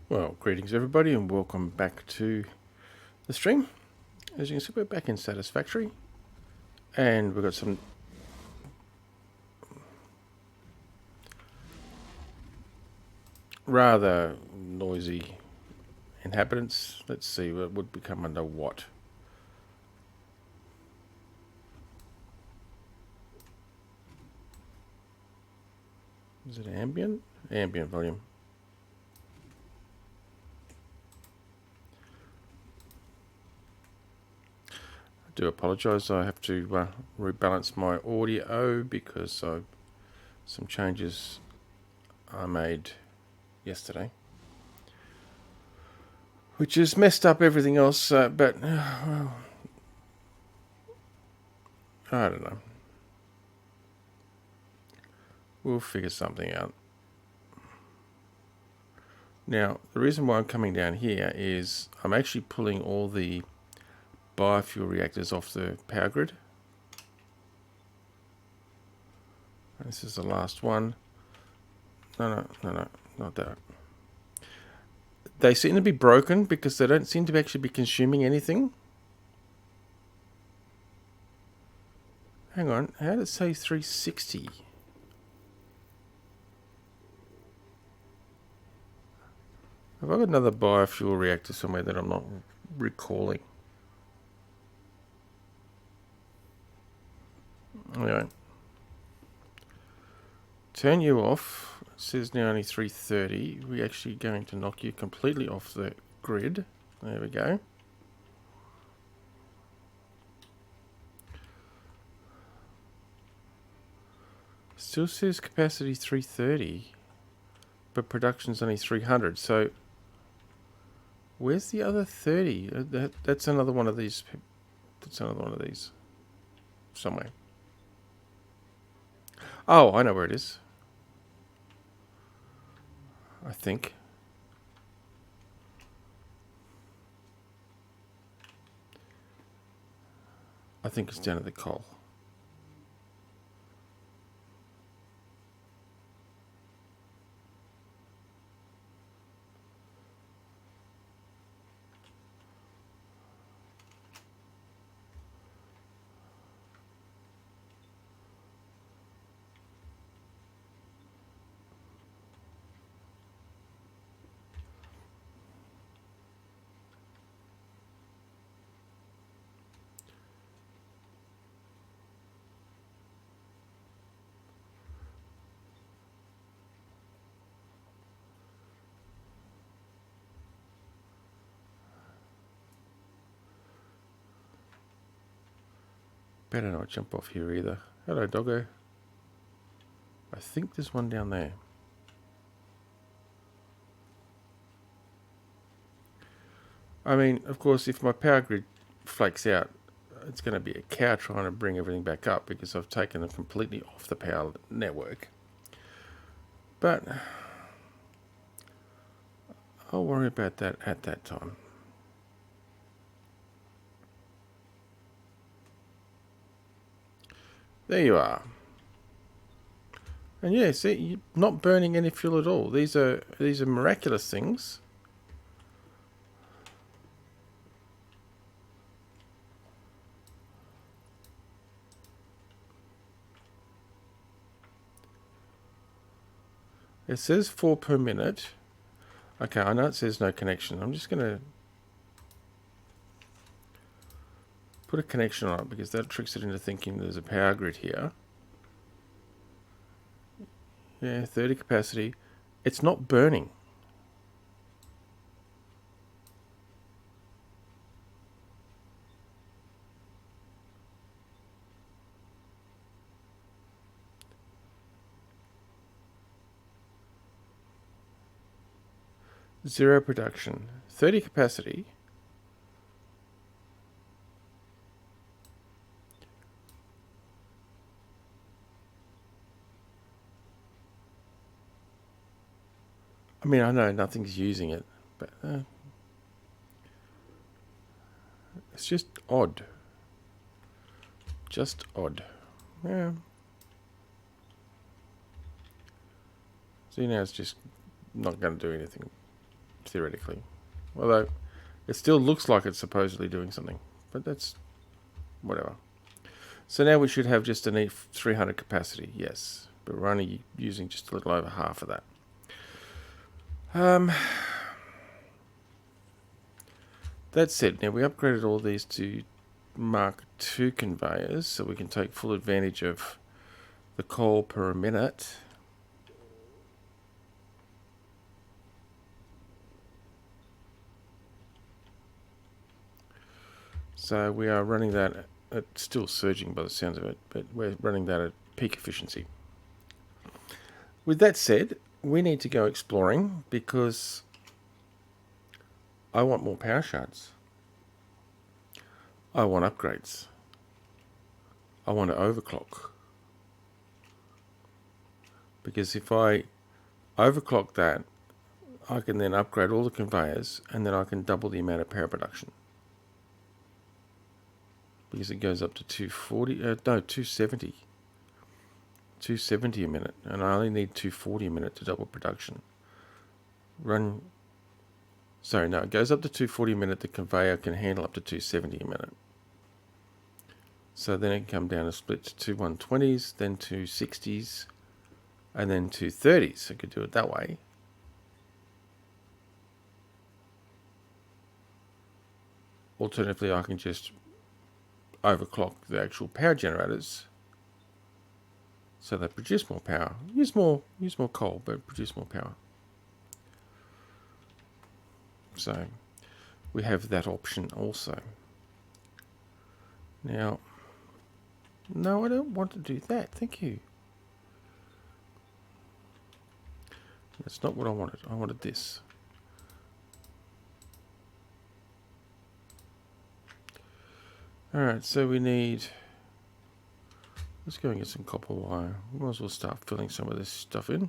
Well, greetings everybody and welcome back to the stream. As you can see, we're back in Satisfactory and we've got some rather noisy inhabitants. Let's see what would become under what. Is it ambient? Ambient volume. I do apologise, I have to rebalance my audio because some changes I made yesterday, which has messed up everything else, but well, I don't know. We'll figure something out. Now, the reason why I'm coming down here is I'm actually pulling all the biofuel reactors off the power grid. This is the last one. No, not that. They seem to be broken because they don't seem to actually be consuming anything. Hang on, how did it say 360? Have I got another biofuel reactor somewhere that I'm not recalling? Anyway. Turn you off. It says now only 330. We're actually going to knock you completely off the grid. There we go. Still says capacity 330, but production's only 300. So where's the other 30? That's another one of these. That's another one of these somewhere. Oh, I know where it is. I think. I think it's down at the coal. Better not jump off here either. Hello, doggo. I think there's one down there. I mean, of course, if my power grid flakes out, it's going to be a cow trying to bring everything back up because I've taken them completely off the power network. But I'll worry about that at that time. There you are. And yeah, see, you're not burning any fuel at all. These are miraculous things. It says 4 per minute. Okay, I know it says no connection. I'm just going to put a connection on it because that tricks it into thinking there's a power grid here. Yeah, 30 capacity. It's not burning. Zero production. 30 capacity. I mean, I know nothing's using it, but it's just odd. Just odd. Yeah. See, now it's just not going to do anything. theoretically. Although it still looks like it's supposedly doing something, but that's whatever. So now we should have just an E300 capacity, yes, but we're only using just a little over half of that. That said, now we upgraded all these to Mark II conveyors, so we can take full advantage of the coal per minute. So we are running that at, still surging by the sounds of it, but we're running that at peak efficiency. With that said, we need to go exploring because I want more power shards. I want upgrades. I want to overclock. Because if I overclock that, I can then upgrade all the conveyors and then I can double the amount of power production. Because it goes up to 270. 270 a minute, and I only need 240 a minute to double production. It goes up to 240 a minute. The conveyor can handle up to 270 a minute. So then it can come down and split to two 120s, then two 60s, and then two 30s. So I could do it that way. Alternatively, I can just overclock the actual power generators so they produce more power. Use more coal, but produce more power. So we have that option also. Now, no, I don't want to do that. Thank you. That's not what I wanted. I wanted this. Alright, so we need... Let's go and get some copper wire. We might as well start filling some of this stuff in.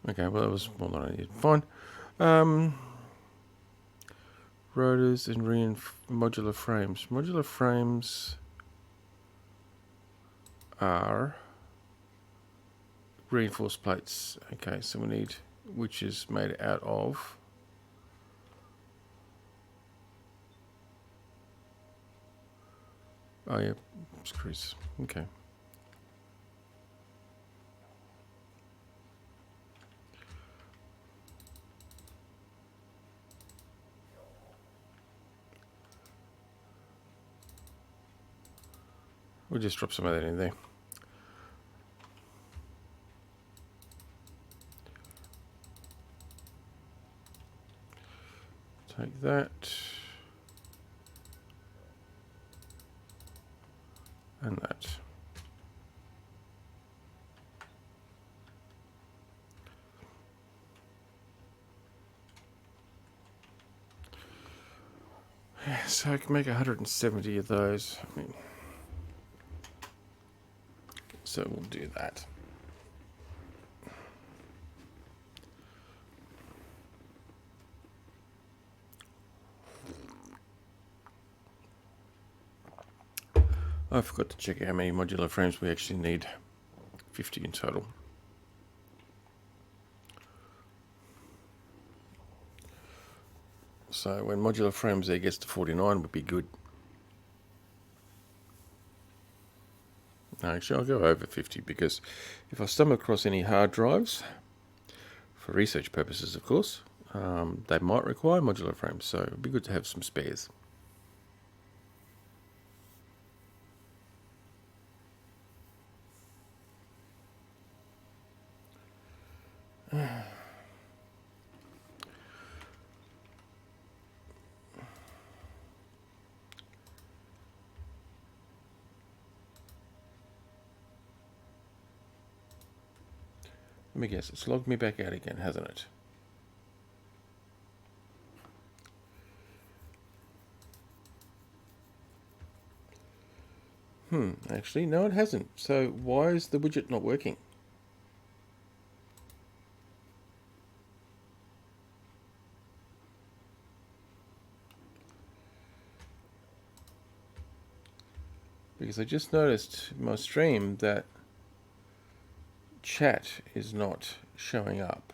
Okay, well that was more than I needed. Fine. Rotors and modular frames. Modular frames are reinforced plates. Okay, so we need, which is made out of screws. Okay. We'll just drop some of that in there. Take that. And that. So I can make 170 of those. So we'll do that. I forgot to check how many modular frames we actually need. 50 in total. So when modular frames there gets to 49 would be good. Actually, I'll go over 50 because if I stumble across any hard drives, for research purposes of course, they might require modular frames, so it'd be good to have some spares. Let me guess, it's logged me back out again, hasn't it? Actually, no, it hasn't. So why is the widget not working? Because I just noticed in my stream that chat is not showing up.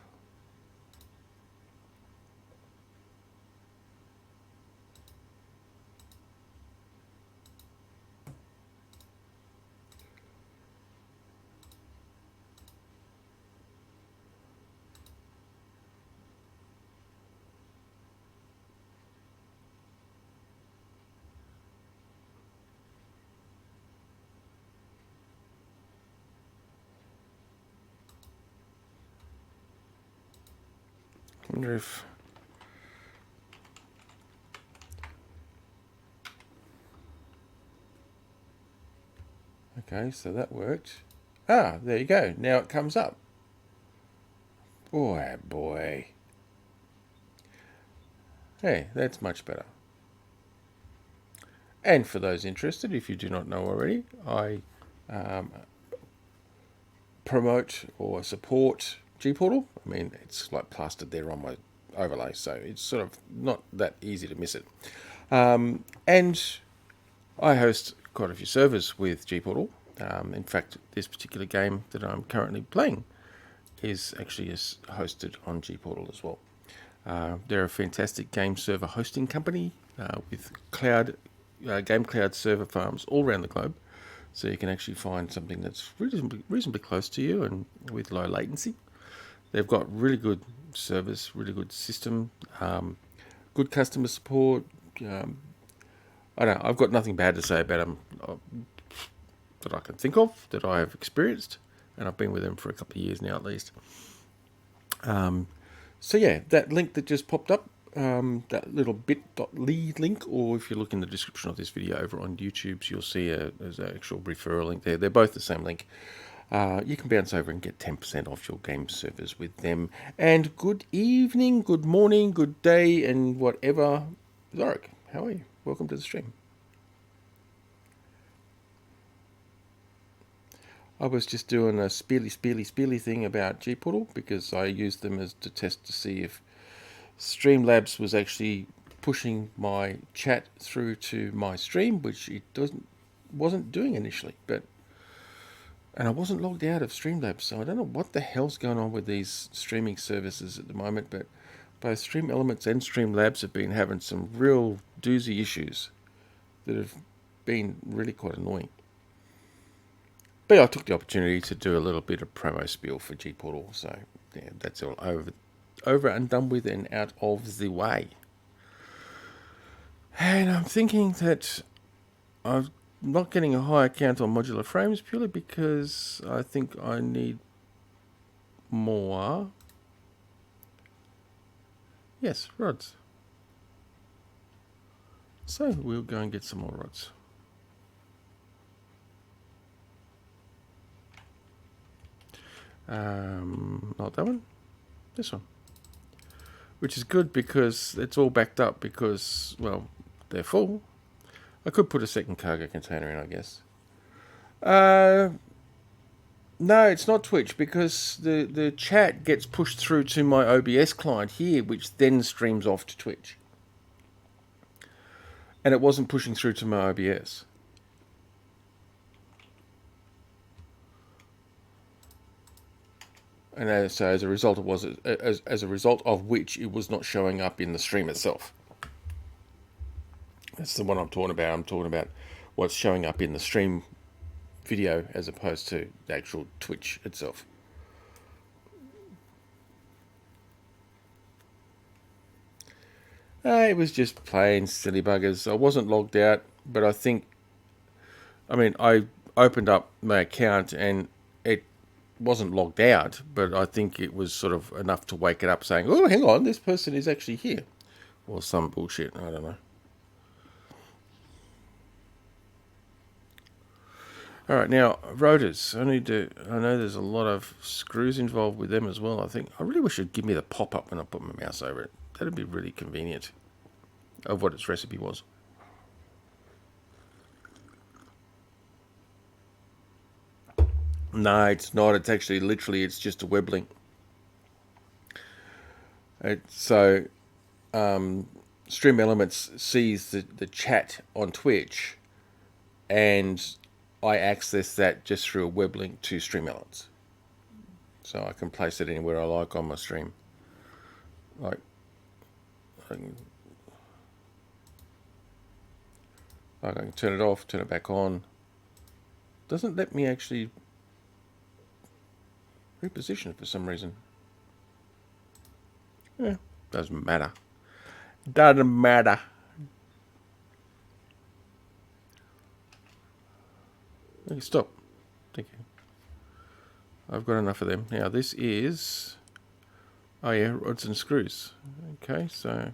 I wonder if... Okay, so that worked. Ah, there you go. Now it comes up. Boy, boy. Hey, that's much better. And for those interested, if you do not know already, I promote or support gportal. I mean, it's like plastered there on my overlay, so it's sort of not that easy to miss it. And I host quite a few servers with gportal. In fact, this particular game that I'm currently playing is actually hosted on gportal as well. They're a fantastic game server hosting company with game cloud server farms all around the globe. So you can actually find something that's reasonably close to you and with low latency. They've got really good service, really good system, good customer support. I don't know, I've got nothing bad to say about them that I can think of, that I have experienced, and I've been with them for a couple of years now at least. So yeah, that link that just popped up, that little bit.ly link, or if you look in the description of this video over on YouTube, you'll see there's an actual referral link there. They're both the same link. You can bounce over and get 10% off your game servers with them. And good evening, good morning, good day, and whatever. Zorik, how are you? Welcome to the stream. I was just doing a speely thing about gportal because I used them as to test to see if Streamlabs was actually pushing my chat through to my stream, which it wasn't doing initially. And I wasn't logged out of Streamlabs, so I don't know what the hell's going on with these streaming services at the moment. But both Stream Elements and Streamlabs have been having some real doozy issues that have been really quite annoying. But I took the opportunity to do a little bit of promo spiel for gportal, so yeah, that's all over and done with and out of the way. And I'm thinking that I'm not getting a higher count on modular frames purely because I think I need more. Yes, rods. So we'll go and get some more rods. Not that one, this one. Which is good because it's all backed up because, well, they're full. I could put a second cargo container in, I guess. No, it's not Twitch because the chat gets pushed through to my OBS client here, which then streams off to Twitch. And it wasn't pushing through to my OBS. And so as a result, as a result of which it was not showing up in the stream itself. That's the one I'm talking about. I'm talking about what's showing up in the stream video as opposed to the actual Twitch itself. It was just plain silly buggers. I wasn't logged out, but I opened up my account and it wasn't logged out, but I think it was sort of enough to wake it up saying, oh, hang on, this person is actually here. Or some bullshit, I don't know. All right, now rotors. I know there's a lot of screws involved with them as well. I think I really wish it'd give me the pop-up when I put my mouse over it. That'd be really convenient of what its recipe was. No, it's not. It's actually literally, it's just a web link. So Stream Elements sees the chat on Twitch, and I access that just through a web link to Stream Elements. So I can place it anywhere I like on my stream. Like, I can, I can turn it off, turn it back on. Doesn't let me actually reposition it for some reason. Yeah, doesn't matter. Doesn't matter. Okay, stop. Thank you. I've got enough of them. Now this is... Oh yeah, rods and screws. Okay, so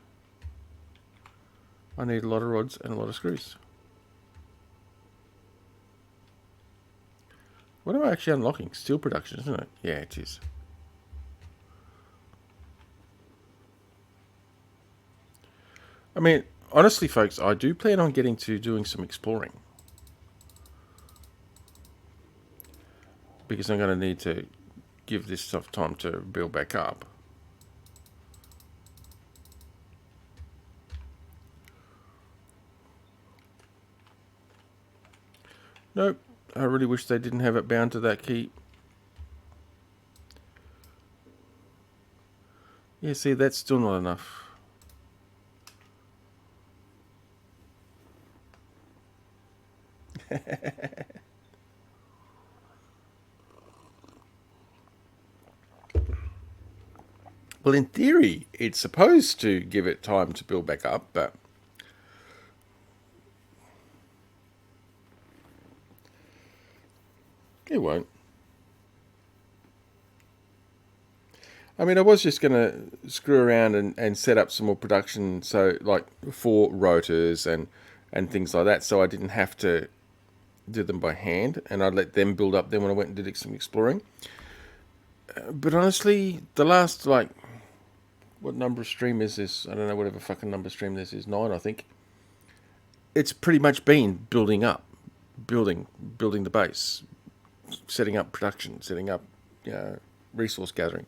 I need a lot of rods and a lot of screws. What am I actually unlocking? Steel production, isn't it? Yeah, it is. I mean, honestly, folks, I do plan on getting to doing some exploring. Because I'm going to need to give this stuff time to build back up. Nope. I really wish they didn't have it bound to that key. Yeah, see, that's still not enough. Well, in theory, it's supposed to give it time to build back up, but it won't. I mean, I was just going to screw around and set up some more production, so like 4 rotors and things like that, so I didn't have to do them by hand, and I'd let them build up then when I went and did some exploring. But honestly, the last, like, what number of stream is this? I don't know, whatever fucking number of stream this is, 9, I think. It's pretty much been building up, building the base, setting up production, setting up, resource gathering.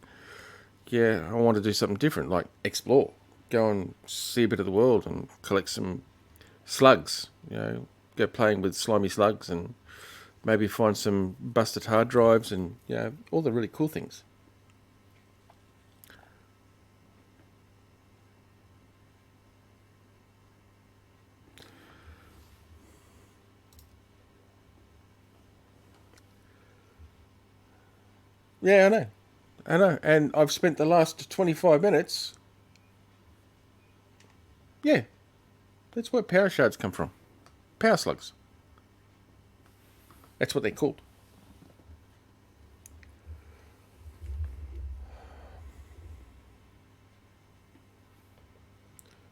Yeah, I want to do something different, like explore, go and see a bit of the world and collect some slugs. Go playing with slimy slugs and maybe find some busted hard drives and all the really cool things. Yeah, I know, and I've spent the last 25 minutes. Yeah, that's where power shards come from. Power slugs. That's what they're called.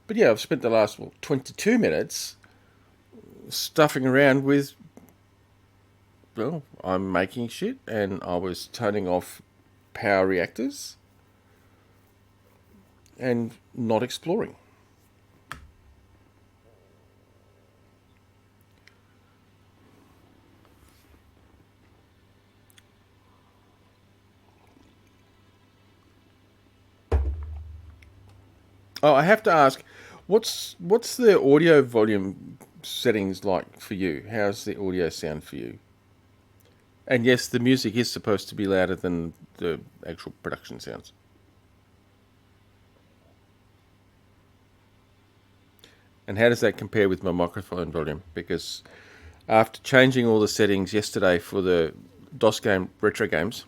But yeah, I've spent the last 22 minutes stuffing around with. Well, I'm making shit, and I was turning off power reactors and not exploring. Oh, I have to ask, what's the audio volume settings like for you? How's the audio sound for you? And yes, the music is supposed to be louder than the actual production sounds. And how does that compare with my microphone volume? Because after changing all the settings yesterday for the DOS game, retro games,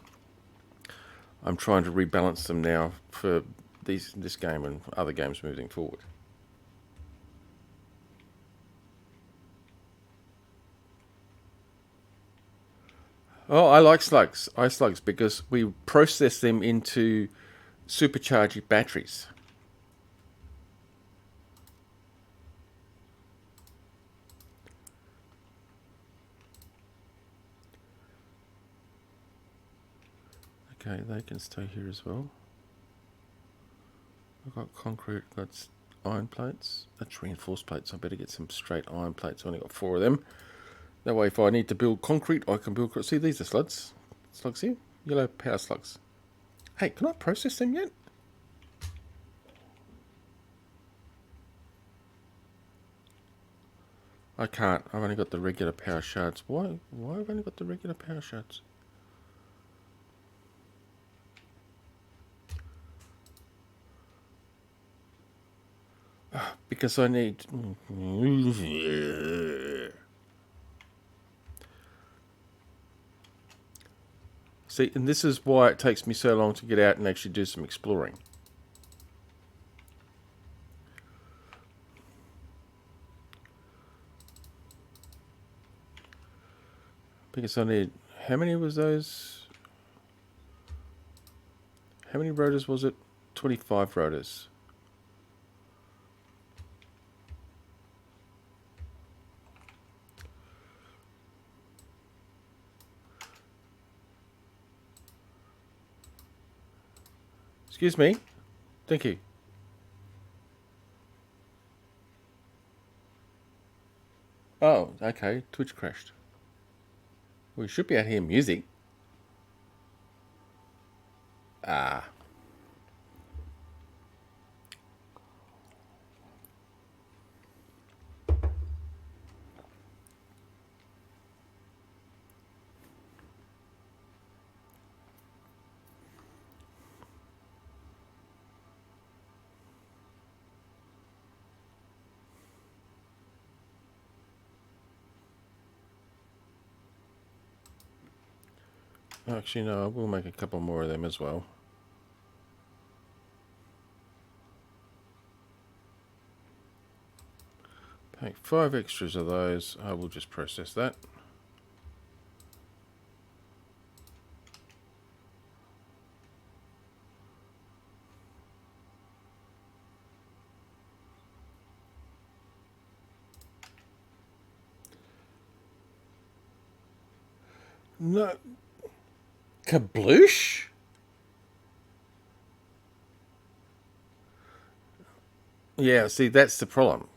I'm trying to rebalance them now for this game and other games moving forward. Oh, I like slugs. Slugs because we process them into supercharged batteries. Okay, they can stay here as well. I've got concrete, got iron plates. That's reinforced plates. I better get some straight iron plates. I've only got 4 of them. That way, if I need to build concrete, I can build. See, these are slugs. slugs here. Yellow power slugs. Hey, can I process them yet? I can't. I've only got the regular power shards. Why have I only got the regular power shards? Because I need... See, and this is why it takes me so long to get out and actually do some exploring. Because I need... How many was those? How many rotors was it? 25 rotors. Excuse me. Thank you. Oh, okay. Twitch crashed. We should be out here music. Ah. Actually, no, I will make a couple more of them as well. Take 5 extras of those. I will just process that. No. Kabloosh? Yeah, see, that's the problem.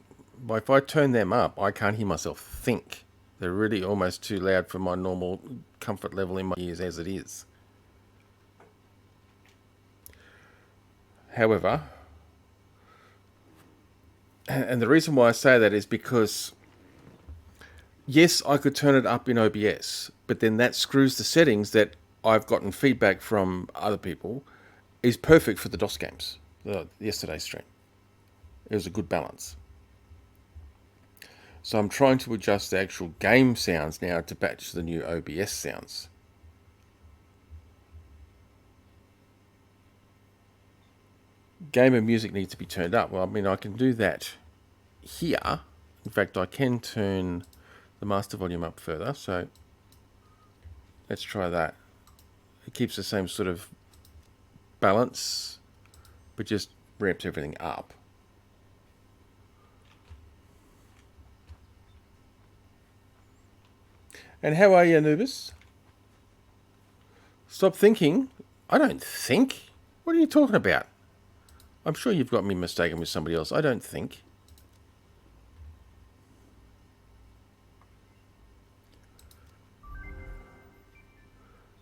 If I turn them up, I can't hear myself think. They're really almost too loud for my normal comfort level in my ears as it is. However, and the reason why I say that is because, yes, I could turn it up in OBS, but then that screws the settings that I've gotten feedback from other people is perfect for the DOS games. Yesterday's stream. It was a good balance. So I'm trying to adjust the actual game sounds now to match the new OBS sounds. Game and music needs to be turned up. Well, I mean, I can do that here. In fact, I can turn the master volume up further. So let's try that. It keeps the same sort of balance, but just ramps everything up. And how are you, Anubis? Stop thinking. I don't think. What are you talking about? I'm sure you've got me mistaken with somebody else. I don't think.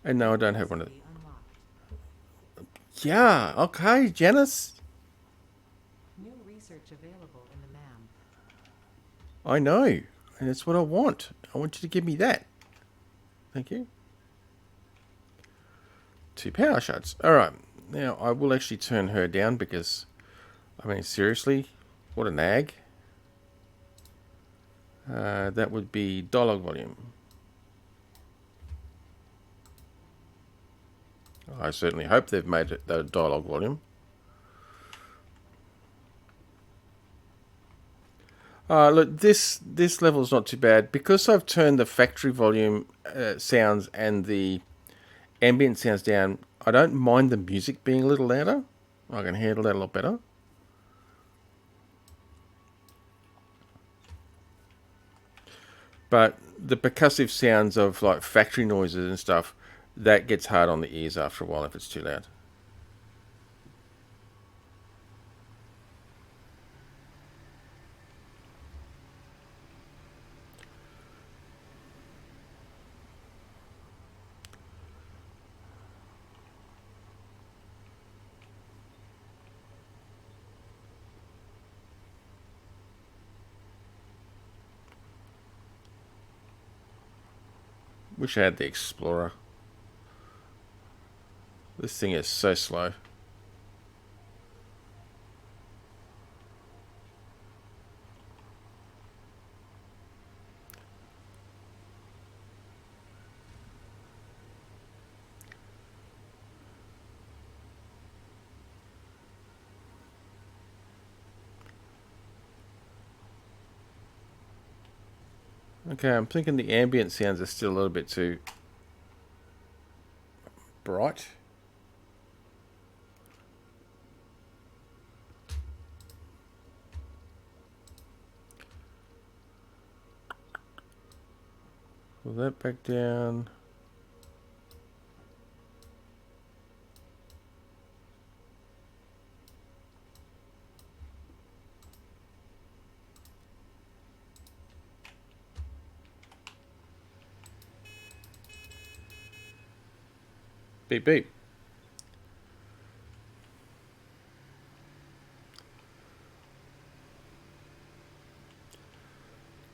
And no, I don't have one of them. Yeah, okay, Janice. New research available in the MAM. I know. And that's what I want. I want you to give me that. Thank you. 2 power shards. Alright. Now, I will actually turn her down because, I mean, seriously, what a nag. That would be dialogue volume. I certainly hope they've made it the dialogue volume. Look, this level is not too bad. Because I've turned the factory volume sounds and the ambient sounds down, I don't mind the music being a little louder. I can handle that a lot better. But the percussive sounds of like factory noises and stuff, that gets hard on the ears after a while if it's too loud. Wish I had the Explorer. This thing is so slow. Okay, I'm thinking the ambient sounds are still a little bit too bright. Pull that back down. Beep beep.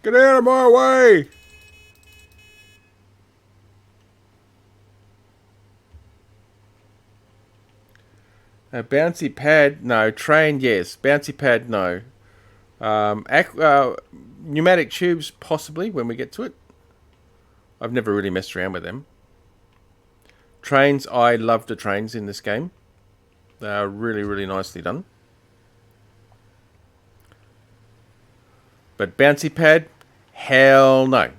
Get out of my way! A bouncy pad, no. Train, yes. Bouncy pad, no. Pneumatic tubes, possibly, when we get to it. I've never really messed around with them. Trains, I love the trains in this game. They are really, really nicely done. But bouncy pad, hell no.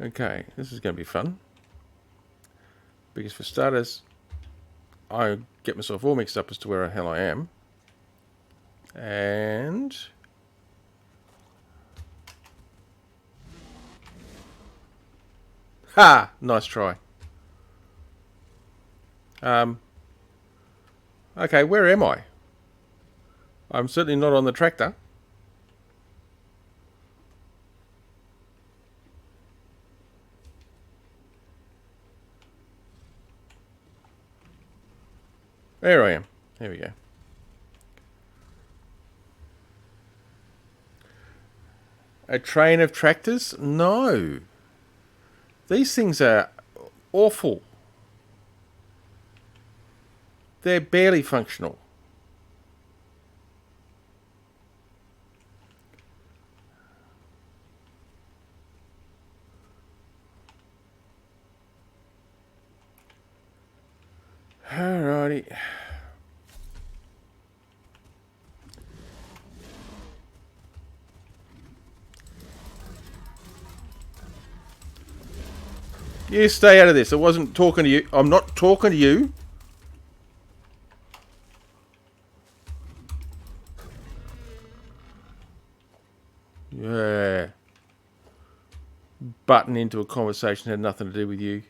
Okay, this is going to be fun. Because for starters, I get myself all mixed up as to where the hell I am. And... ha! Nice try. Okay, where am I? I'm certainly not on the tractor. There I am. There we go. A train of tractors? No. These things are awful. They're barely functional. Alrighty. You stay out of this. I wasn't talking to you. I'm not talking to you. Yeah. Button into a conversation had nothing to do with you.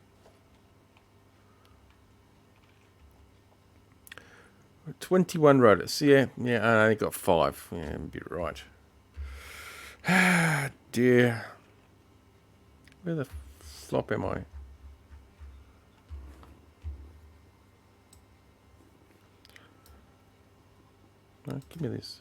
21 rotors. Yeah, I only got 5. Yeah, you're right. Ah, dear. Where the flop am I? No, give me this.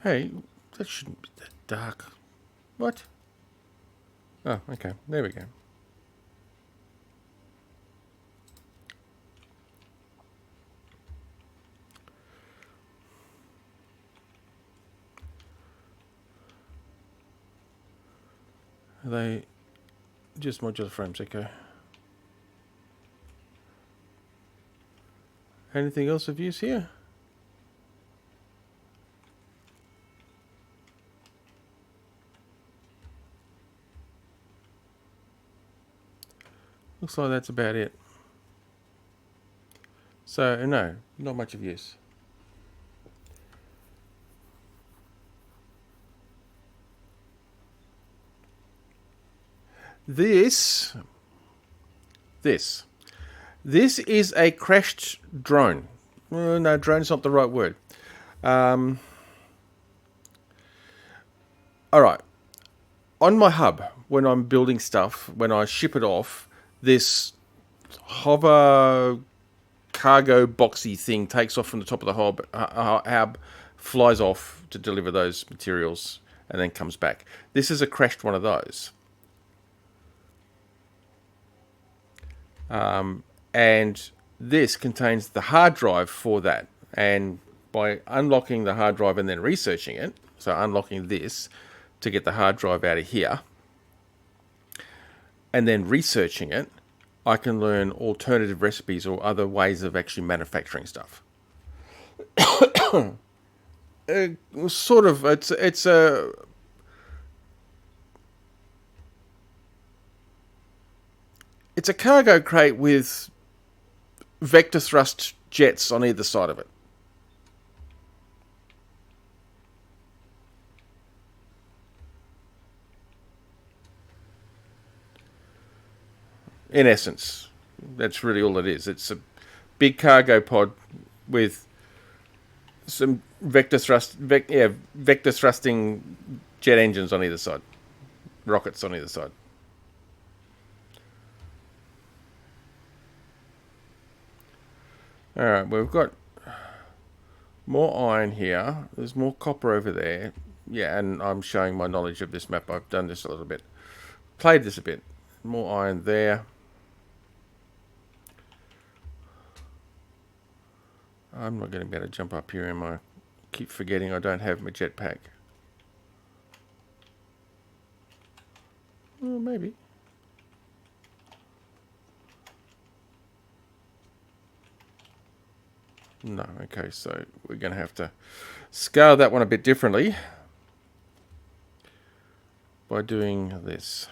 Hey, that shouldn't be that dark. What? Oh, okay. There we go. Are they just modular frames? Okay. Anything else of use here? Looks like that's about it. So, no, not much of use. This is a crashed drone. No, drone's not the right word. All right. On my hub, when I'm building stuff, when I ship it off, this hover cargo boxy thing takes off from the top of the hub, flies off to deliver those materials, and then comes back. This is a crashed one of those. And this contains the hard drive for that. And by unlocking the hard drive and then researching it, so unlocking this to get the hard drive out of here, and then researching it, I can learn alternative recipes or other ways of actually manufacturing stuff. Sort of, it's a cargo crate with vector thrust jets on either side of it. In essence, that's really all it is. It's a big cargo pod with some vector thrusting jet engines on either side, rockets on either side. All right, we've got more iron here. There's more copper over there. Yeah, and I'm showing my knowledge of this map. I've done this a little bit, played this a bit. More iron there. I'm not going to be able to jump up here, am I? Keep forgetting I don't have my jetpack. Well, maybe. No, okay, so we're going to have to scale that one a bit differently by doing this.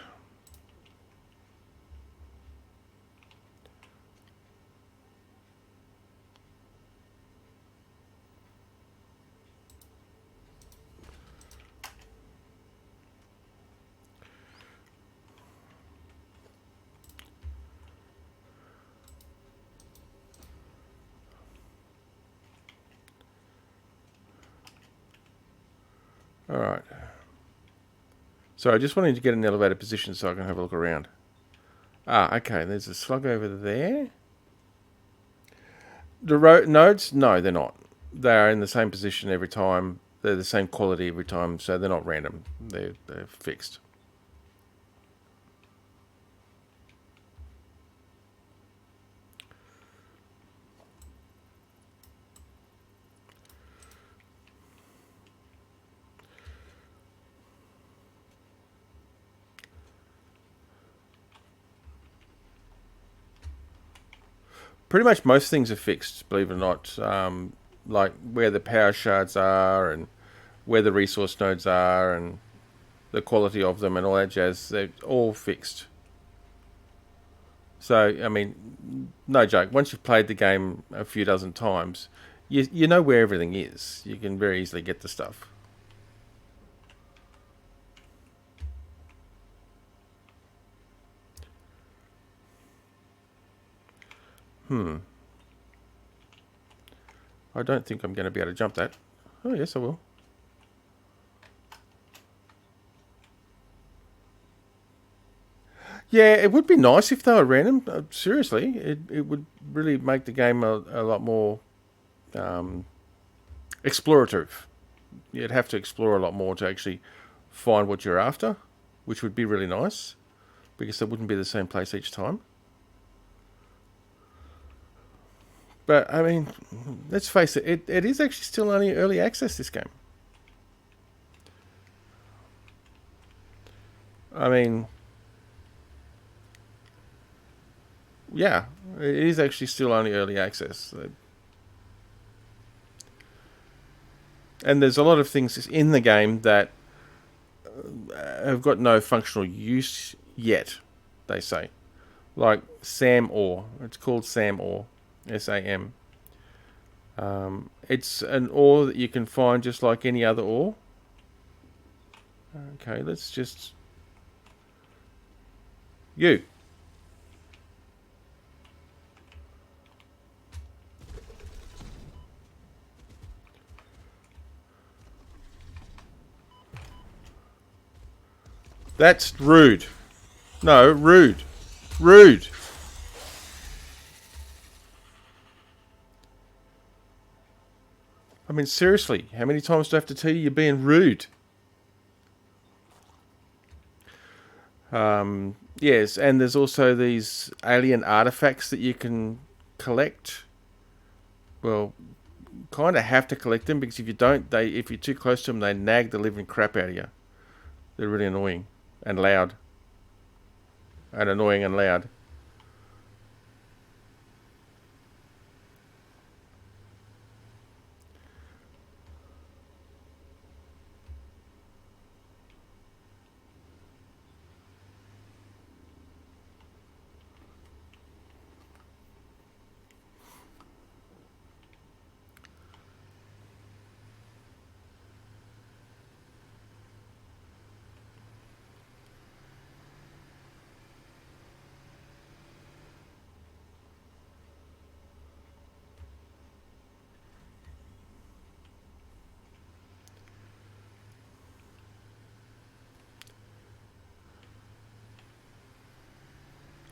All right. So I just wanted to get an elevated position so I can have a look around. Ah, okay, there's a slug over there. The nodes? No, they're not. They are in the same position every time. They're the same quality every time, so they're not random. They're fixed. Pretty much most things are fixed, believe it or not. Like where the power shards are and where the resource nodes are and the quality of them and all that jazz. They're all fixed. So, I mean, no joke. Once you've played the game a few dozen times, you know where everything is. You can very easily get the stuff. I don't think I'm going to be able to jump that. Oh, yes, I will. Yeah, it would be nice if they were random. Seriously, it would really make the game a lot more explorative. You'd have to explore a lot more to actually find what you're after, which would be really nice, because it wouldn't be the same place each time. But, I mean, let's face it, it is actually still only early access, this game. I mean, yeah, it is actually still only early access. And there's a lot of things in the game that have got no functional use yet, they say. Like SAM ore. It's called SAM ore. SAM. It's an ore that you can find just like any other ore. Okay, let's just... You. That's rude. No, rude. Rude. I mean, seriously, how many times do I have to tell you you're being rude? Yes, and there's also these alien artifacts that you can collect. Well, kind of have to collect them because if you don't, if you're too close to them, they nag the living crap out of you. They're really annoying and loud. And annoying and loud.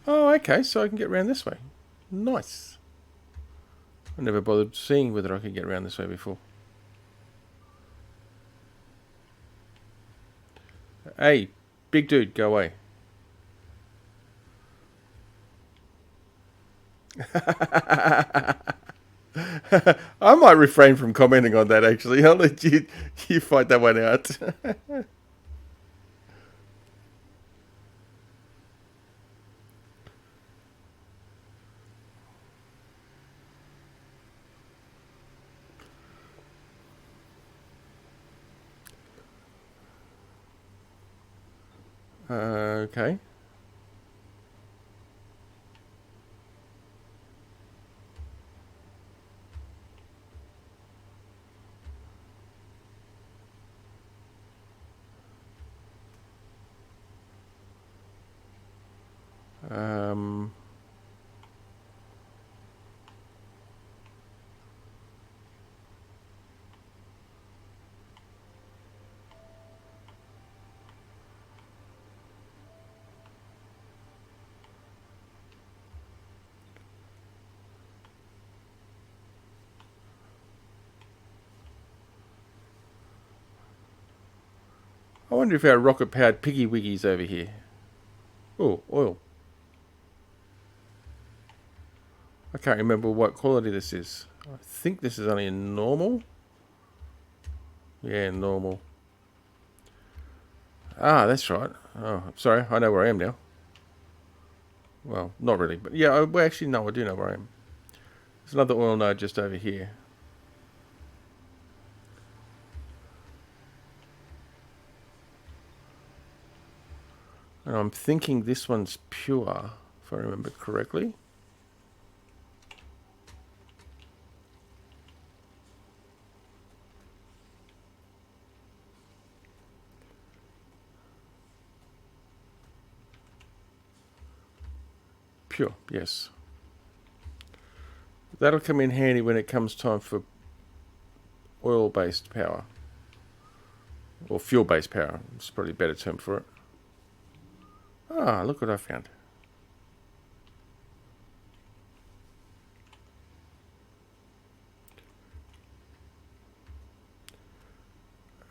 Oh, okay, so I can get around this way. Nice. I never bothered seeing whether I could get around this way before. Hey, big dude, go away. I might refrain from commenting on that, actually. I'll let you fight that one out. Okay. Um, I wonder if our rocket-powered piggy wiggy's over here. Oh, oil. I can't remember what quality this is. I think this is only a normal. Yeah, normal. Ah, that's right. Oh, sorry. I know where I am now. Well, not really, but yeah. Well, actually, no. I do know where I am. There's another oil node just over here. And I'm thinking this one's pure, if I remember correctly. Pure, yes. That'll come in handy when it comes time for oil-based power. Or fuel-based power. It's probably a better term for it. Ah, look what I found.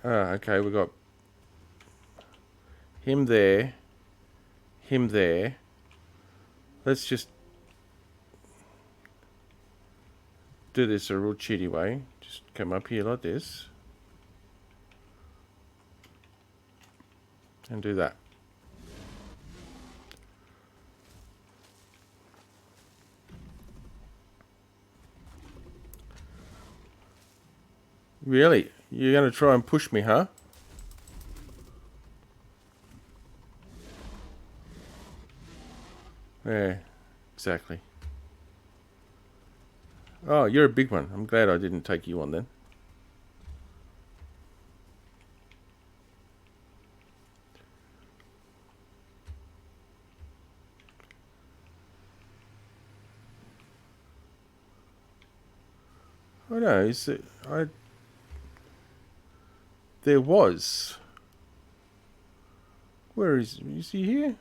Ah, okay, we got him there, him there. Let's just do this a real cheaty way. Just come up here like this. And do that. Really? You're going to try and push me, huh? Yeah, exactly. Oh, you're a big one. I'm glad I didn't take you on then. I know. There was. Where is he here?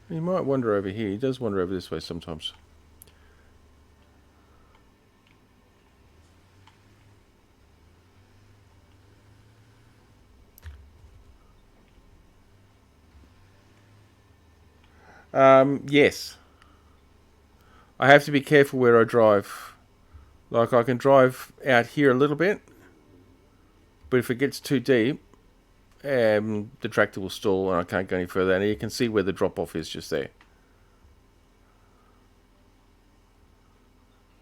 He might wander over here. He does wander over this way sometimes. Yes. I have to be careful where I drive. Like, I can drive out here a little bit, but if it gets too deep, the tractor will stall and I can't go any further. And you can see where the drop off is just there.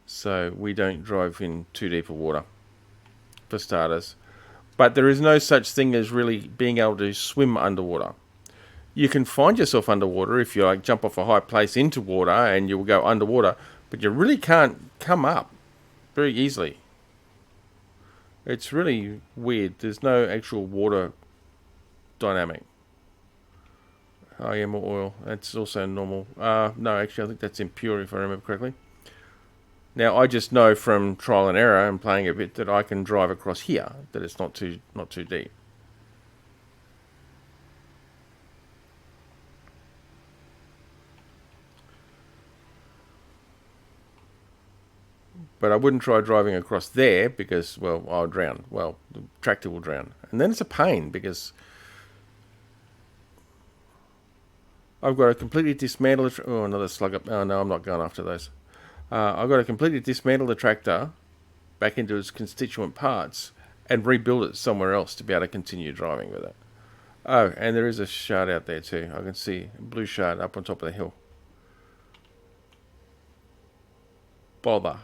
So we don't drive in too deep of water, for starters. But there is no such thing as really being able to swim underwater. You can find yourself underwater if you like jump off a high place into water and you will go underwater, but you really can't come up very easily. It's really weird. There's no actual water dynamic. Oh yeah, more oil. That's also normal. No, actually, I think that's impure if I remember correctly. Now I just know from trial and error and playing a bit that I can drive across here. That it's not too deep. But I wouldn't try driving across there because, well, I'll drown. Well, the tractor will drown. And then it's a pain because I've got to completely dismantle it. Oh, another slug up. Oh, no, I'm not going after those. I've got to completely dismantle the tractor back into its constituent parts and rebuild it somewhere else to be able to continue driving with it. Oh, and there is a shard out there too. I can see a blue shard up on top of the hill. Bother.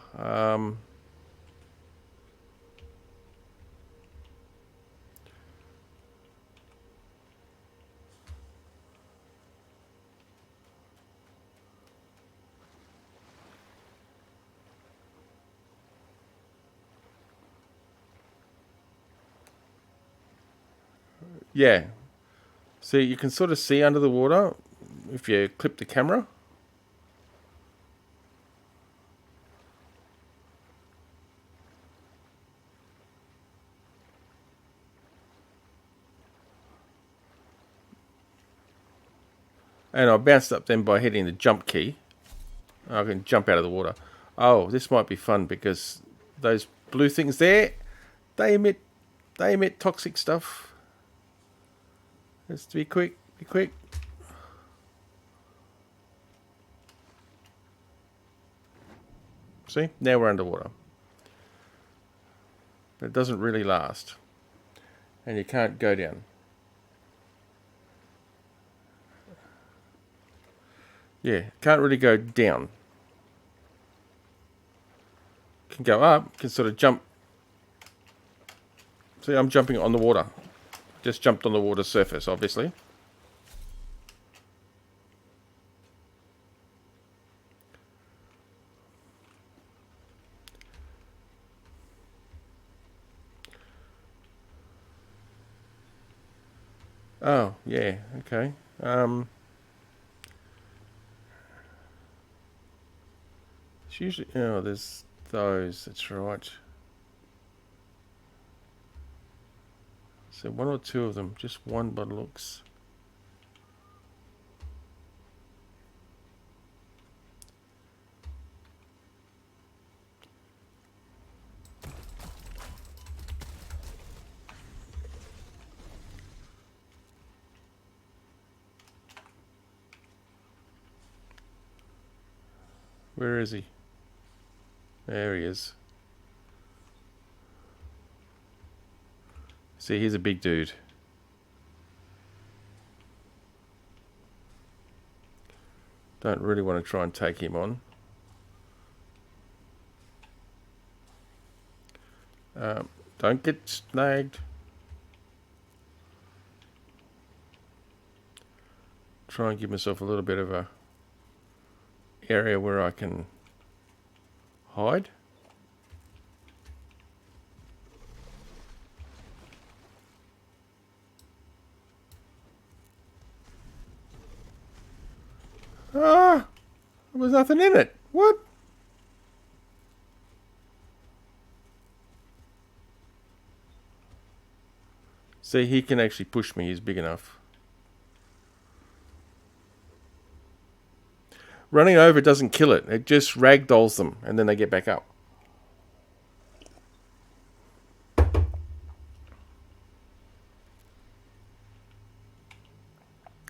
Yeah. See, you can sort of see under the water if you clip the camera. And I bounced up then by hitting the jump key. I can jump out of the water. Oh, this might be fun because those blue things there, they emit toxic stuff. Let's be quick, be quick. See, now we're underwater. But it doesn't really last. And you can't go down. Yeah, can't really go down. Can go up, can sort of jump. See, I'm jumping on the water. Just jumped on the water surface, obviously. Oh, yeah, okay. It's usually, oh, there's those, that's right. So one or two of them, just one by the looks. Where is he? There he is. See, he's a big dude. Don't really want to try and take him on. Don't get snagged. Try and give myself a little bit of a area where I can hide. Ah, there was nothing in it. What? See, he can actually push me. He's big enough. Running over doesn't kill it. It just ragdolls them, and then they get back up.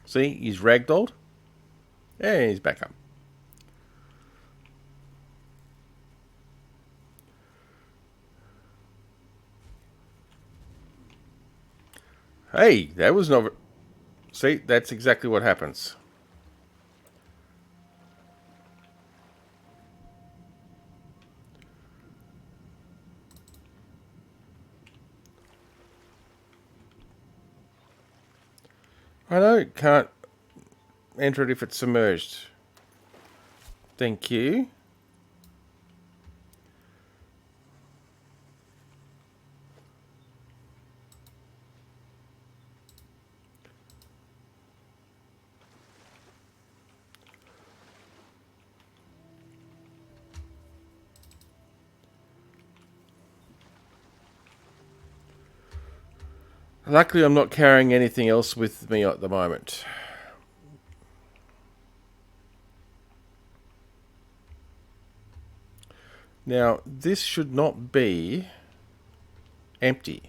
See, he's ragdolled. And he's back up. Hey, that was not... See, that's exactly what happens. I know, can't enter it if it's submerged. Thank you. Luckily, I'm not carrying anything else with me at the moment. Now, this should not be empty.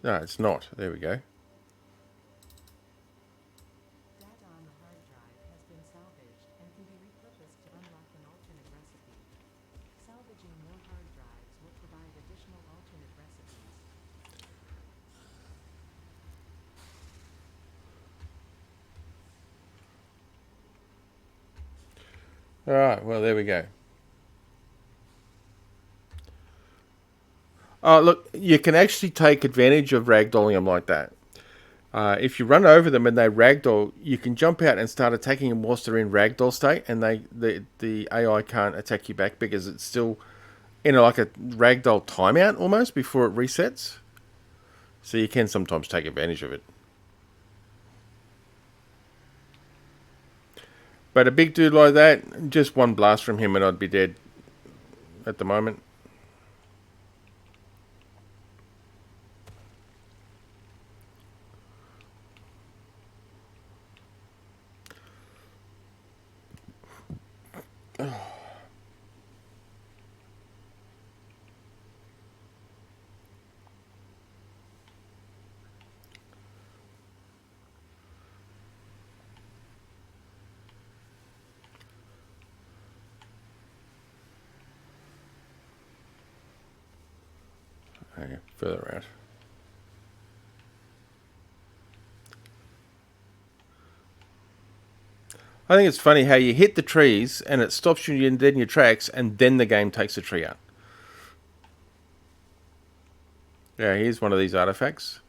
No, it's not. There we go. Data on the hard drive has been salvaged and can be repurposed to unlock an alternate recipe. Salvaging more hard drives will provide additional alternate recipes. Alright, well, there we go. Look, you can actually take advantage of ragdolling them like that. If you run over them and they ragdoll, you can jump out and start attacking them whilst they're in ragdoll state, and the AI can't attack you back because it's still in like a ragdoll timeout almost before it resets. So you can sometimes take advantage of it. But a big dude like that, just one blast from him and I'd be dead at the moment. Okay, further out. I think it's funny how you hit the trees and it stops you dead in your tracks, and then the game takes the tree out. Yeah, here's one of these artifacts.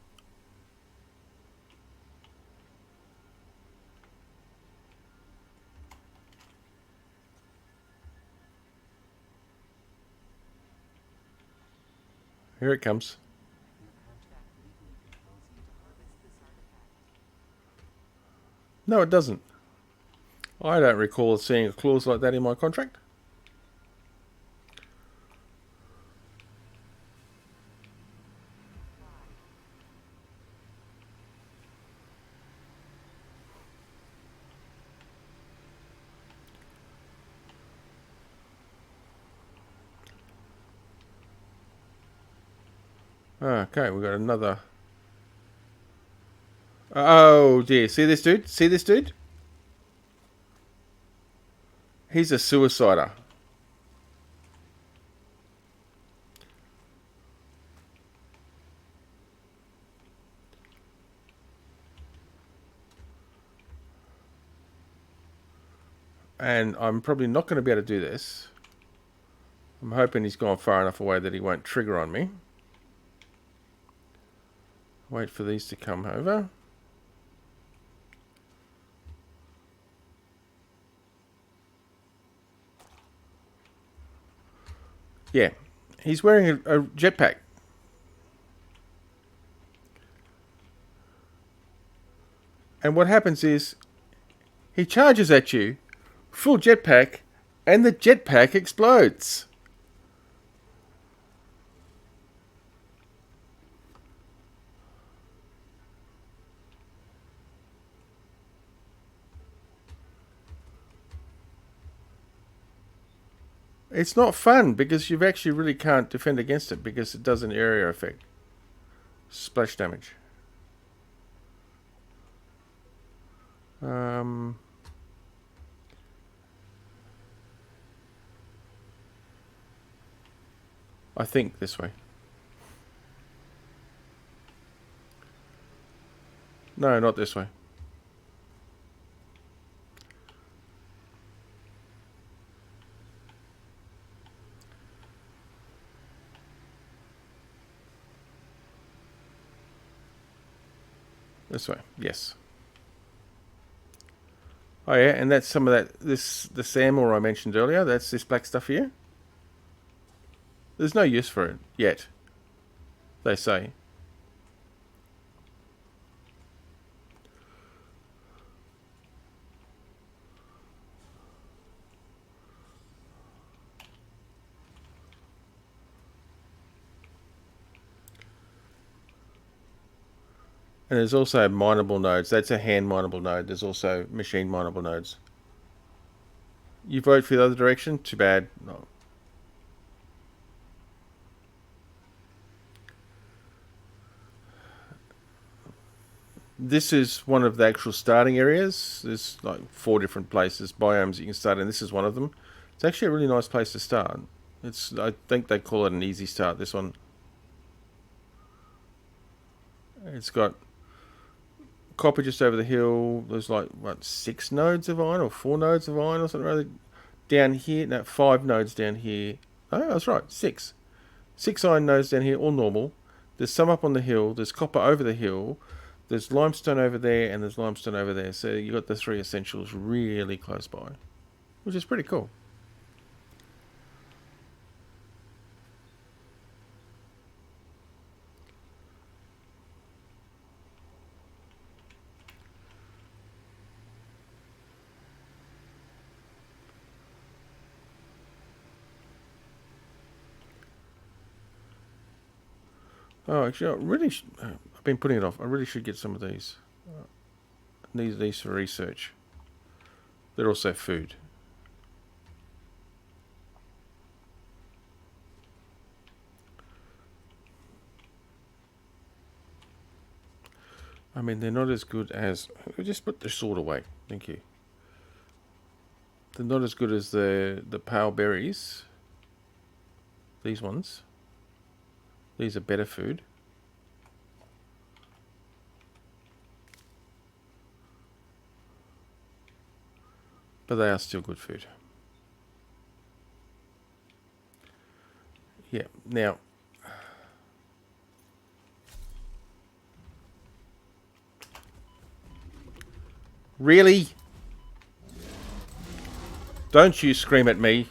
Here it comes. No, it doesn't. I don't recall seeing a clause like that in my contract. Okay, we got another. Oh dear! See this dude? See this dude? He's a suicider. And I'm probably not going to be able to do this. I'm hoping he's gone far enough away that he won't trigger on me. Wait for these to come over. Yeah, he's wearing a jetpack. And what happens is he charges at you, full jetpack, and the jetpack explodes. It's not fun because you actually really can't defend against it because it does an area effect. Splash damage. I think this way. No, not this way. This way, yes. Oh yeah, and that's some of that. The SAMR I mentioned earlier. That's this black stuff here. There's no use for it yet. They say. And there's also mineable nodes. That's a hand mineable node. There's also machine mineable nodes. You vote for the other direction? Too bad. No. This is one of the actual starting areas. There's like 4 different places, biomes you can start in. This is one of them. It's actually a really nice place to start. I think they call it an easy start, this one. It's got copper just over the hill. There's like, what, 6 nodes of iron or 4 nodes of iron or something rather. Down here, no, 5 nodes down here. Oh, that's right, 6. 6 iron nodes down here, all normal. There's some up on the hill. There's copper over the hill. There's limestone over there, and there's limestone over there. So you got the 3 essentials really close by, which is pretty cool. Oh, actually, I've been putting it off. I really should get some of these. These for research. They're also food. I mean, they're not as good as... Just put the sword away. Thank you. They're not as good as the pale berries. These ones. These are better food. But they are still good food. Yeah, now... Really? Don't you scream at me.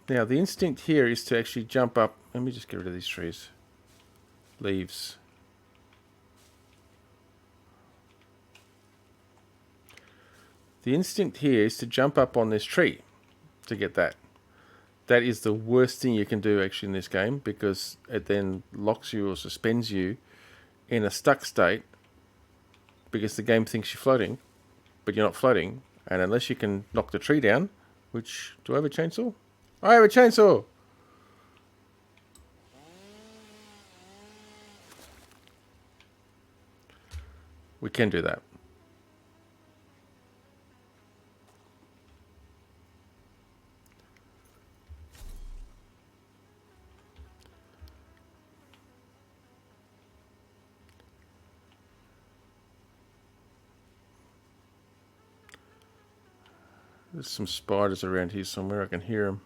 Now, the instinct here is to actually jump up. Let me just get rid of these trees. Leaves. The instinct here is to jump up on this tree to get that. That is the worst thing you can do actually in this game because it then locks you or suspends you in a stuck state because the game thinks you're floating, but you're not floating. And unless you can knock the tree down, which, do I have a chainsaw? I have a chainsaw! We can do that. There's some spiders around here somewhere. I can hear them.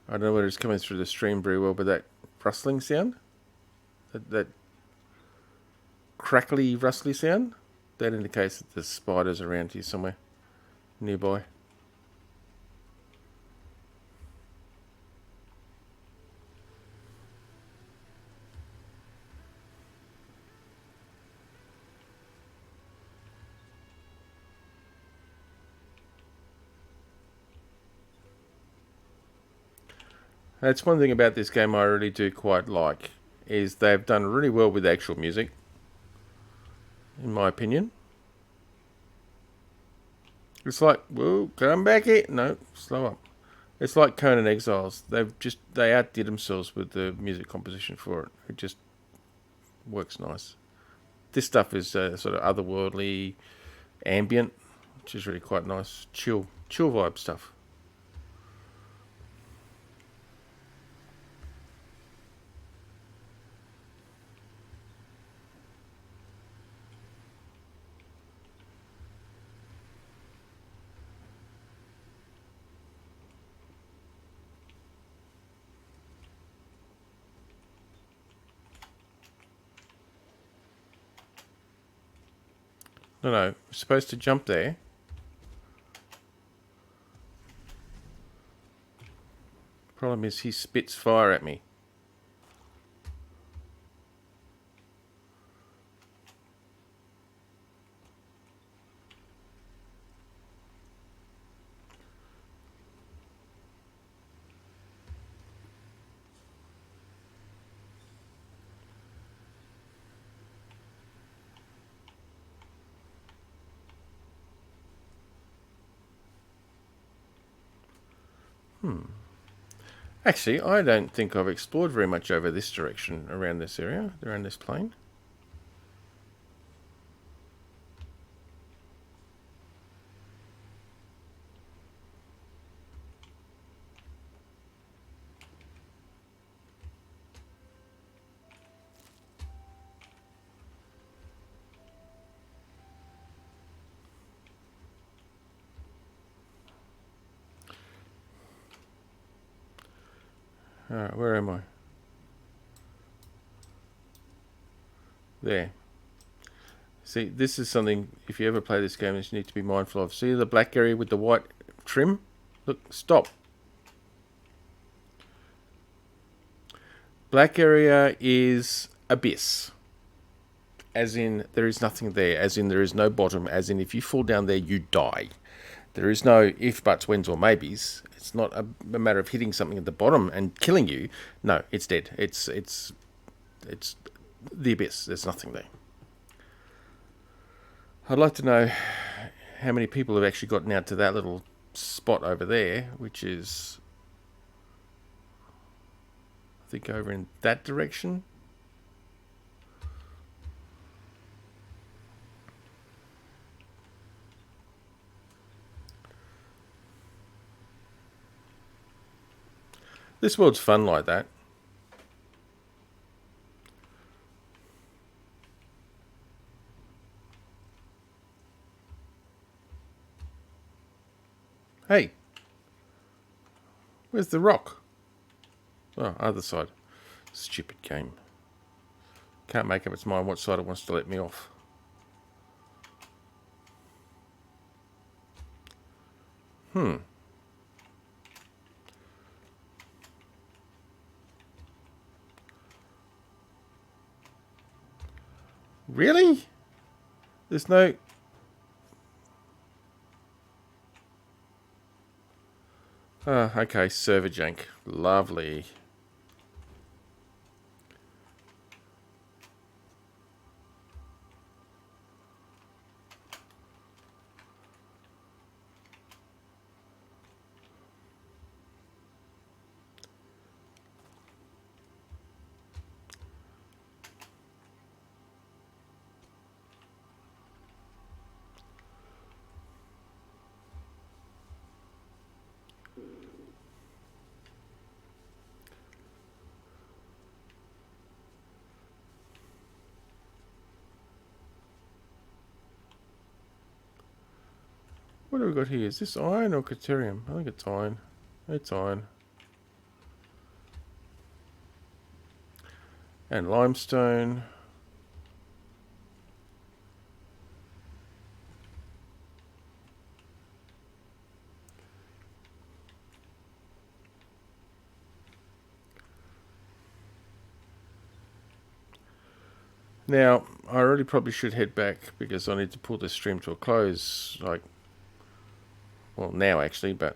I don't know whether it's coming through the stream very well, but that rustling sound, that crackly, rustly sound, that indicates that there's spiders around here somewhere nearby. That's one thing about this game I really do quite like, is they've done really well with the actual music, in my opinion. It's like, whoa, come back here. No, slow up. It's like Conan Exiles. They outdid themselves with the music composition for it. It just works nice. This stuff is sort of otherworldly, ambient, which is really quite nice. Chill vibe stuff. No, we're supposed to jump there. Problem is he spits fire at me. Actually, I don't think I've explored very much over this direction, around this area, around this plane. Alright, where am I? There. See, this is something, if you ever play this game, that you need to be mindful of. See the black area with the white trim? Look, stop. Black area is abyss. As in, there is nothing there. As in, there is no bottom. As in, if you fall down there, you die. There is no if, buts, whens, or maybes. It's not a matter of hitting something at the bottom and killing you. No, it's dead. It's the abyss. There's nothing there. I'd like to know how many people have actually gotten out to that little spot over there, which is, I think, over in that direction. This world's fun like that. Hey, where's the rock? Oh, other side. Stupid game. Can't make up its mind what side it wants to let me off. Really? There's no... Okay, server jank. Lovely. What have we got here? Is this iron or caterium? I think it's iron. It's iron. And limestone. Now, I really probably should head back because I need to pull this stream to a close. Like, well, now actually, but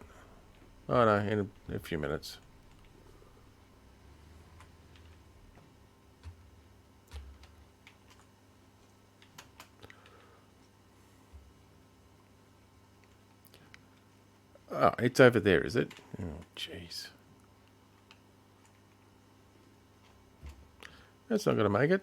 oh no, in a few minutes. Oh, it's over there, is it? Oh, jeez. That's not going to make it.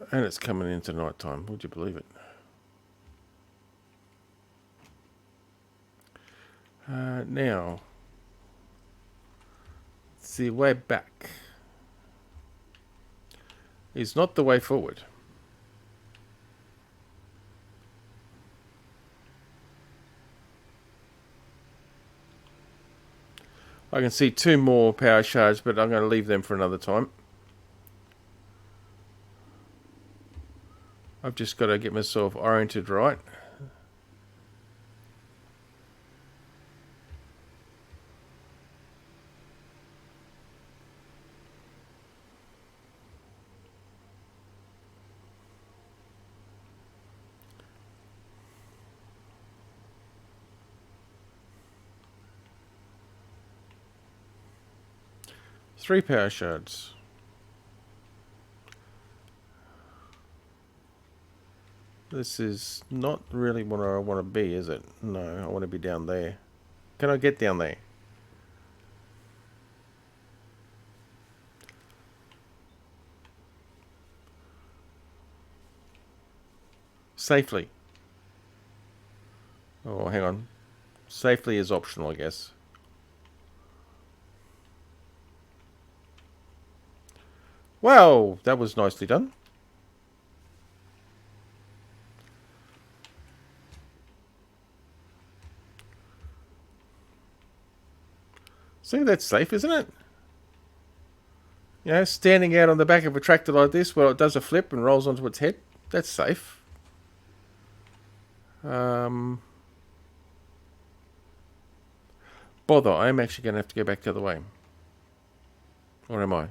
And it's coming into night time. Would you believe it? Now, the way back is not the way forward. I can see 2 more power shards, but I'm going to leave them for another time. I've just got to get myself oriented right. Three power shards. This is not really what I want to be, is it? No, I want to be down there. Can I get down there? Safely. Oh, hang on. Safely is optional, I guess. Well, that was nicely done. See, that's safe, isn't it? You know, standing out on the back of a tractor like this, where it does a flip and rolls onto its head, that's safe. Bother, I'm actually going to have to go back the other way. Or am I?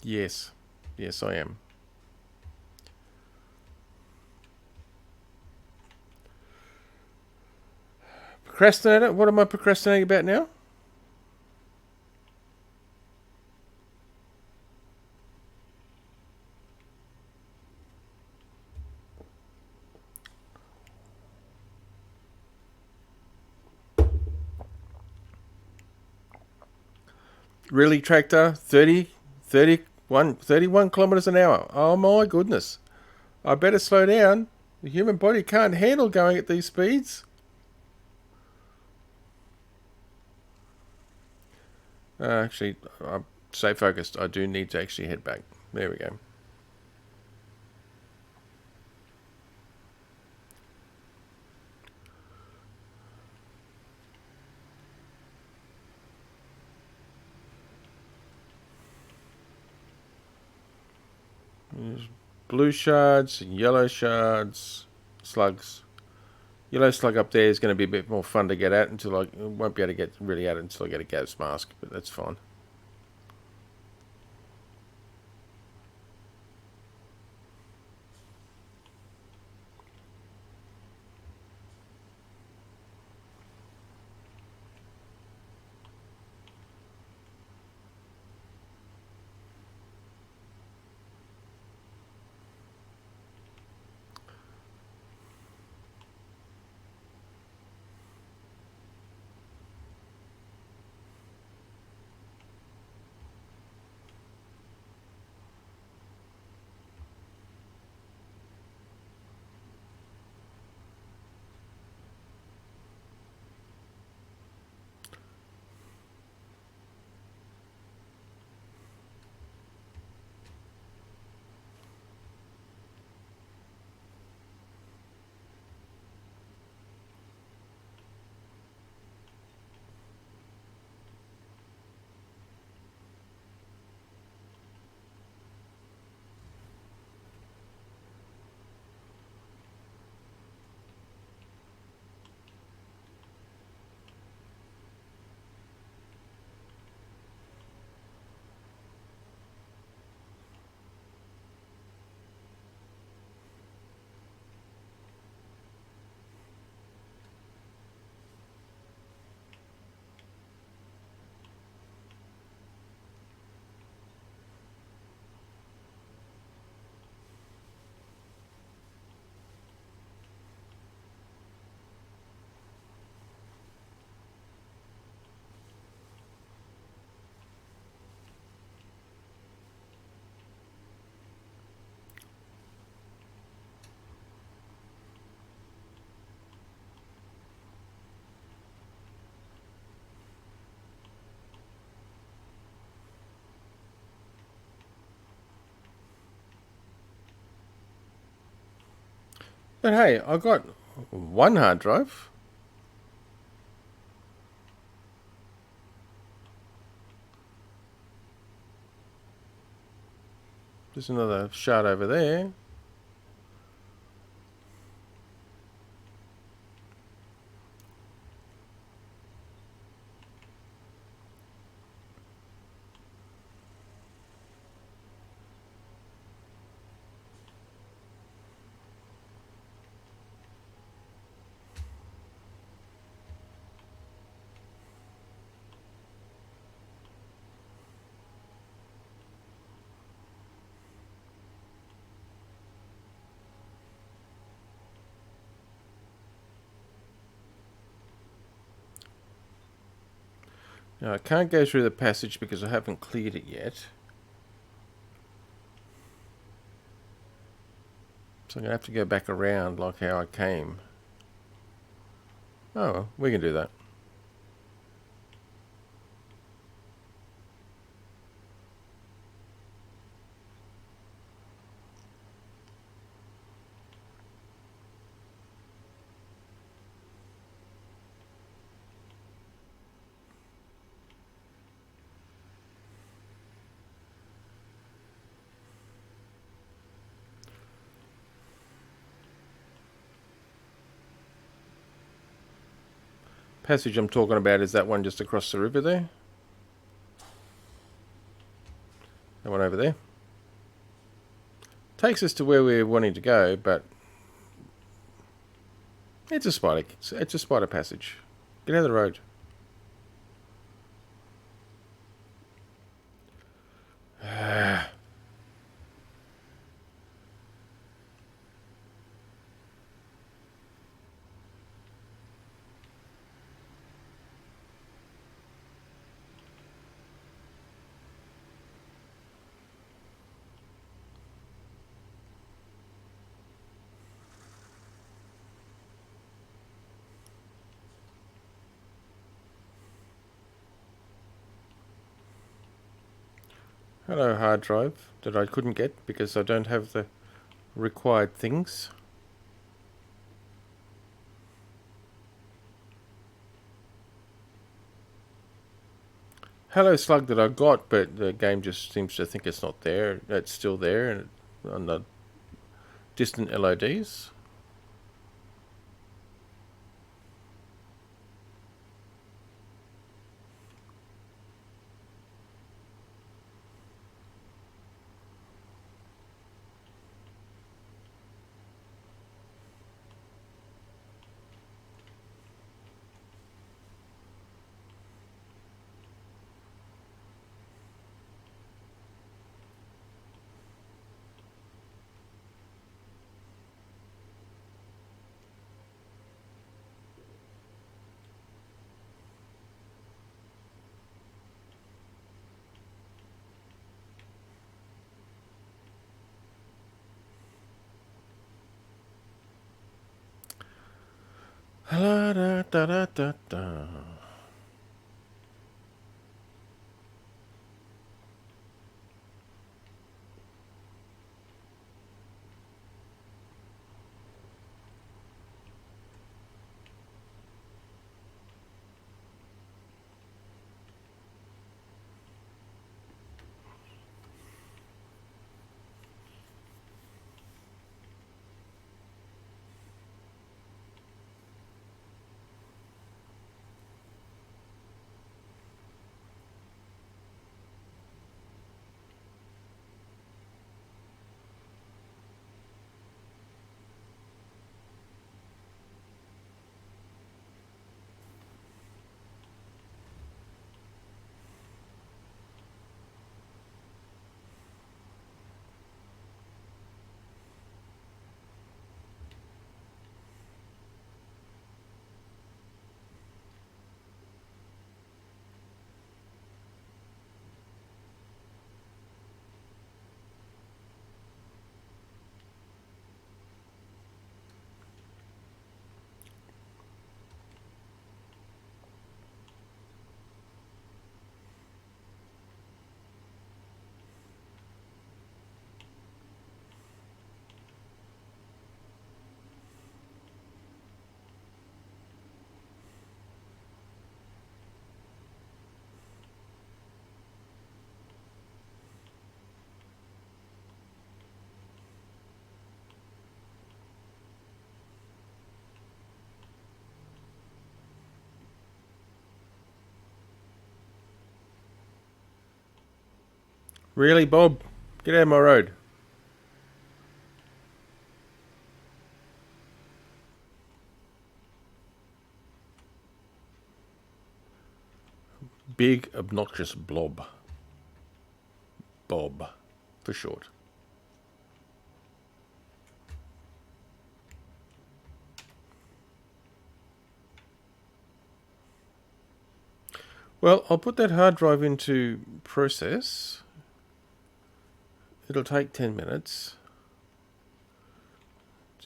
Yes. Yes, I am. Procrastinator? What am I procrastinating about now? Really, tractor? 31 kilometers an hour. Oh my goodness. I better slow down. The human body can't handle going at these speeds. Actually, stay focused. I do need to actually head back. There we go. blue shards, yellow shards, slugs. Yellow slug up there is going to be a bit more fun to get at until I won't be able to get really at it until I get a gas mask, but that's fine. But hey, I got one hard drive. There's another shard over there. Now I can't go through the passage because I haven't cleared it yet. So I'm going to have to go back around like how I came. Oh, well, we can do that. Passage I'm talking about is that one just across the river there. That one over there. Takes us to where we're wanting to go, but it's a spider. It's a spider passage. Get out of the road. Hello, hard drive that I couldn't get because I don't have the required things. Hello, slug that I got, but the game just seems to think it's not there. It's still there, and I'm not distant LODs. La da da da da da. Really, Bob? Get out of my road. Big, obnoxious blob. Bob, for short. Well, I'll put that hard drive into process. It'll take 10 minutes.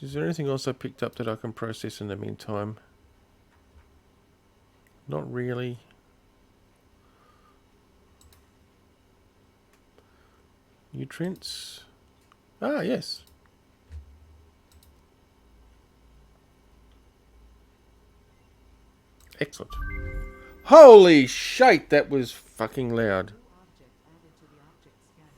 Is there anything else I picked up that I can process in the meantime? Not really. Nutrients. Ah, yes. Excellent. Holy shite, that was fucking loud. New object added to the object scanner.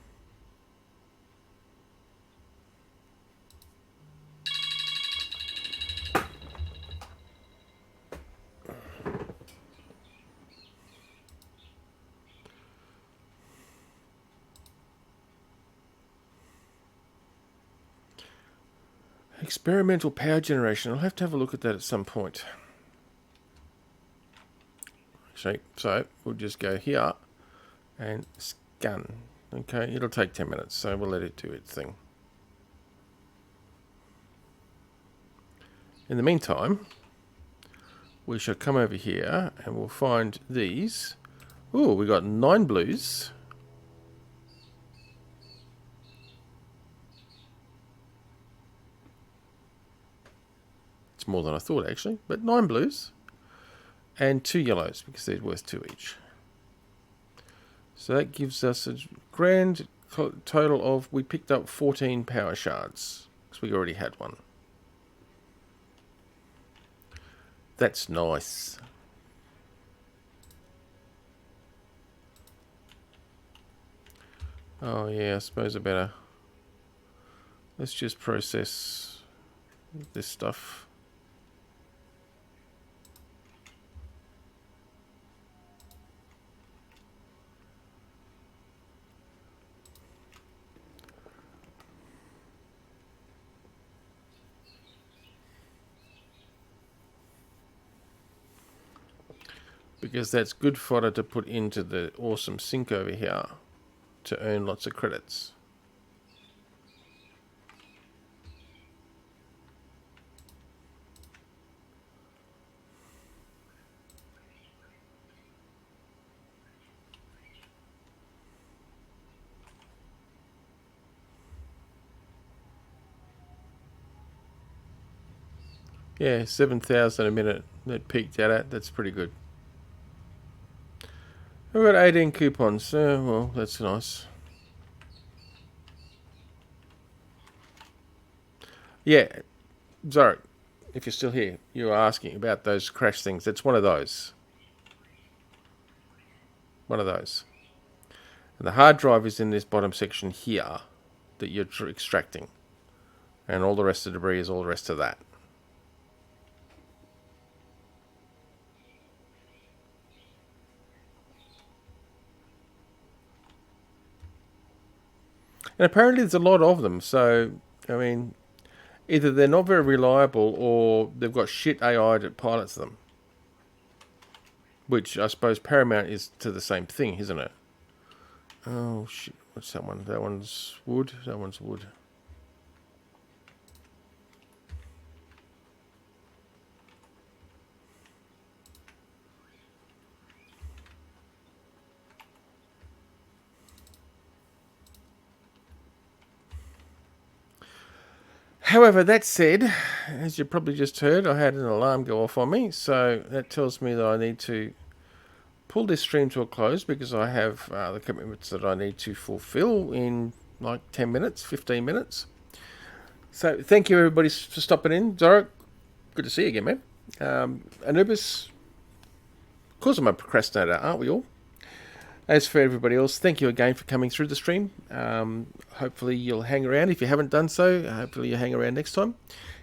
Experimental power generation. I'll have to have a look at that at some point. Actually, so we'll just go here and scan. Okay, it'll take 10 minutes, so we'll let it do its thing. In the meantime, we shall come over here and we'll find these. Ooh, we got 9 blues. It's more than I thought, actually, but 9 blues. And 2 yellows, because they're worth 2 each. So that gives us a grand total of, we picked up 14 power shards, because we already had one. That's nice. Oh yeah, I suppose I better Let's just process this stuff. Because that's good fodder to put into the awesome sink over here to earn lots of credits. Yeah, 7,000 a minute that peaked out at. That's pretty good. I've got 18 coupons. Well, that's nice. Yeah, Zarek, if you're still here, you were asking about those crash things. It's one of those. One of those. And the hard drive is in this bottom section here that you're extracting. And all the rest of the debris is all the rest of that. And apparently there's a lot of them. So, I mean, either they're not very reliable or they've got shit AI that pilots them. Which I suppose Paramount is to the same thing, isn't it? Oh, shit. What's that one? That one's wood. That one's wood. However, that said, as you probably just heard, I had an alarm go off on me. So that tells me that I need to pull this stream to a close because I have the commitments that I need to fulfill in like 10 minutes, 15 minutes. So thank you everybody for stopping in. Zara, good to see you again, man. Anubis, of course I'm a procrastinator, aren't we all? As for everybody else, thank you again for coming through the stream. Hopefully you'll hang around. If you haven't done so, hopefully you'll hang around next time.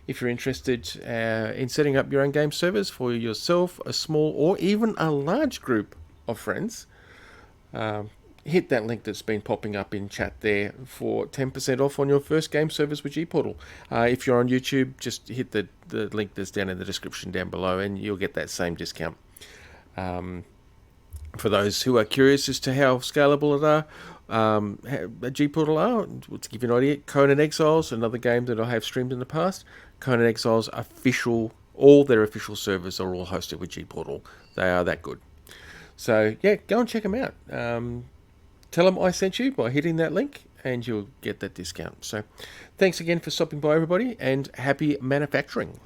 If you're interested in setting up your own game servers for yourself, a small or even a large group of friends, hit that link that's been popping up in chat there for 10% off on your first game servers with gPortal. If you're on YouTube, just hit the link that's down in the description down below and you'll get that same discount. For those who are curious as to how scalable it are, gPortal are, to give you an idea, Conan Exiles, another game that I have streamed in the past. Conan Exiles all their official servers are all hosted with gPortal. They are that good. So yeah, go and check them out. Tell them I sent you by hitting that link and you'll get that discount. So thanks again for stopping by everybody and happy manufacturing.